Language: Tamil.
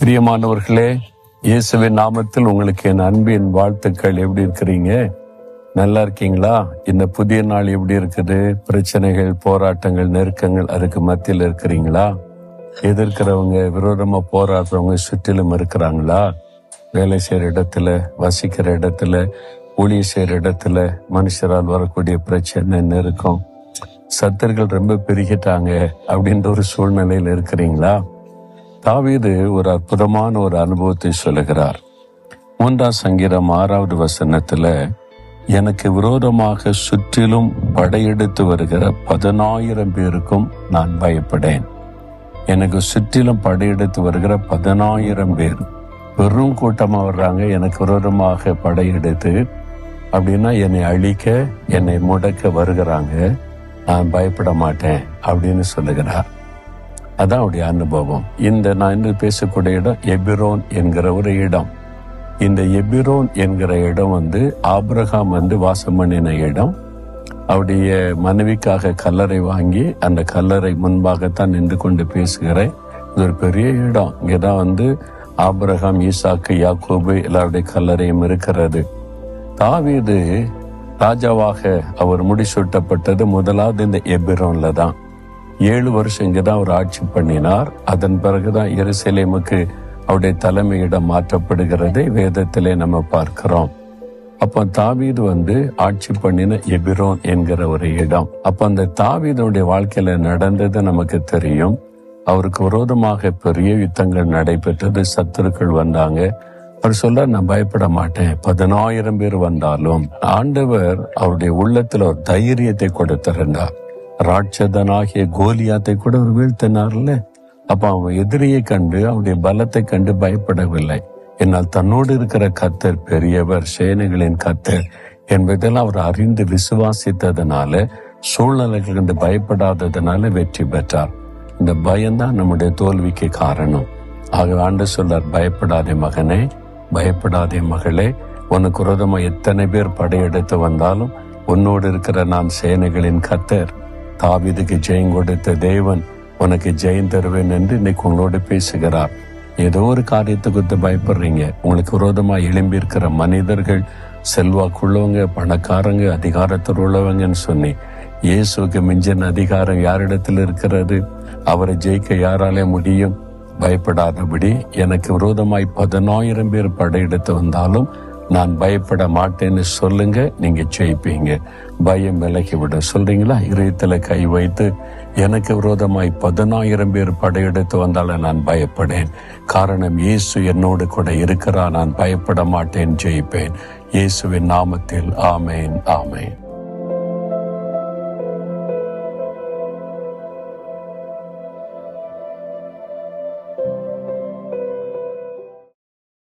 பிரியமானவர்களே, இயேசுவின் நாமத்தில் உங்களுக்கு என் அன்பின் வாழ்த்துக்கள். எப்படி இருக்கிறீங்க? நல்லா இருக்கீங்களா? இந்த புதிய நாள் எப்படி இருக்குது? பிரச்சனைகள், போராட்டங்கள், நெருக்கங்கள் அதுக்கு மத்தியில் இருக்கிறீங்களா? எதிர்க்கிறவங்க, விரோதமா போராடுறவங்க சுற்றிலும் இருக்கிறாங்களா? வேலை செய்யற இடத்துல, வசிக்கிற இடத்துல, ஊழிய செய்யற இடத்துல மனுஷரால் வரக்கூடிய பிரச்சனை, நெருக்கம், சத்தர்கள் ரொம்ப பெருகிட்டாங்க அப்படின்ற ஒரு சூழ்நிலையில் இருக்கிறீங்களா? தாவீது ஒரு அற்புதமான ஒரு அனுபவத்தை சொல்லுகிறார். 3 சங்கீதம் 6வது வசனத்துல, எனக்கு விரோதமாக சுற்றிலும் படையெடுத்து வருகிற 10,000 பேருக்கும் நான் பயப்படேன். எனக்கு சுற்றிலும் படையெடுத்து வருகிற 10,000 பேர் பெரும் கூட்டமா வர்றாங்க. எனக்கு விரோதமாக படையெடுத்து அப்படின்னா என்னை அழிக்க, என்னை முடக்க வருகிறாங்க. நான் பயப்பட மாட்டேன் அப்படின்னு சொல்லுகிறார். அதான் அவருடைய அனுபவம். நான் இன்று பேசக்கூடிய இடம் எபிரோன் என்கிற ஒரு இடம். இந்த எபிரோன் என்கிற இடம் ஆபிரகாம் வாசம் பண்ணின இடம். அவருடைய மனைவிக்காக கல்லறை வாங்கி அந்த கல்லறை முன்பாகத்தான் நின்று கொண்டு பேசுகிறேன். இது ஒரு பெரிய இடம். இங்கதான் ஆபிரகாம், ஈசாக்கு, யாக்கோபு எல்லாருடைய கல்லறையும் இருக்கிறது. தாவீது ராஜாவாக அவர் முடிசூட்டப்பட்டது முதலாவது இந்த எபிரோன்ல தான். 7 வருஷம் இங்கதான் அவர் ஆட்சி பண்ணினார். அதன் பிறகுதான் எருசலேமுக்கு அவருடைய தலைமையிடம் மாற்றப்படுகிறது. வேதத்திலே நம்ம பார்க்கிறோம். அப்ப தாவீது ஆட்சி பண்ணின எபிரோன் என்கிற ஒரு இடம். அப்ப அந்த தாவீதுடைய வாழ்க்கையில நடந்தது நமக்கு தெரியும். அவருக்கு விரோதமாக பெரிய யுத்தங்கள் நடைபெற்றது. சத்துருக்கள் வந்தாங்க. அவர் சொல்ல, நான் பயப்பட மாட்டேன். 10,000 பேர் வந்தாலும் ஆண்டவர் அவருடைய உள்ளத்துல ஒரு தைரியத்தை கொடுத்திருந்தார். ராட்சதனாகிய கோலியாத்தை கூட அவர் வீழ்த்தினார்ல. அப்ப அவன் எதிரியை கண்டு, அவனுடைய பலத்தை கண்டு பயப்படவில்லை. என்னால் தன்னோடு இருக்கிற கர்த்தர் பெரியவர், சேனைகளின் கர்த்தர் என்பதெல்லாம் அவர் அறிந்து விசுவாசித்ததுனால, சூழ்நிலைகள் கண்டு பயப்படாததுனால வெற்றி பெற்றார். இந்த பயம்தான் நம்முடைய தோல்விக்கு காரணம். ஆக ஆண்டவர் சொல்றார், பயப்படாதே மகனே, பயப்படாதே மகளே. உனக்கு விரோதமா எத்தனை பேர் படையெடுத்து வந்தாலும் உன்னோடு இருக்கிற நான் சேனைகளின் கர்த்தர், தாவீதுக்கு ஜெயம் கொடுத்த தேவன், உனக்கு ஜெயம் தருவேன் என்று இன்னைக்கு உங்களோட பேசுகிறார். ஏதோ ஒரு காரியத்தை குறித்து பயப்படுறீங்க. உங்களுக்கு விரோதமா எழும்பி இருக்கிற மனிதர்கள், செல்வாக்குள்ளவங்க, பணக்காரங்க, அதிகாரத்தில் உள்ளவங்கன்னு சொன்னி, இயேசுக்கு மிஞ்சின அதிகாரம் யாரிடத்தில் இருக்கிறது? அவரை ஜெயிக்க யாராலே முடியும்? பயப்படாதபடி, எனக்கு விரோதமாய் 10,000 பேர் படையெடுத்து வந்தாலும் நான் பயப்பட மாட்டேன்னு சொல்லுங்க. நீங்க ஜெயிப்பீங்க. பயம் விலகிவிட சொல்றீங்களா? இதயத்துல கை வைத்து, எனக்கு விரோதமாய் 10,000 பேர் படையெடுத்து வந்தாலும் நான் பயப்படேன். காரணம், இயேசு என்னோடு கூட இருக்கிறார். நான் பயப்பட மாட்டேன், ஜெயிப்பேன். இயேசுவின் நாமத்தில் ஆமேன், ஆமேன்.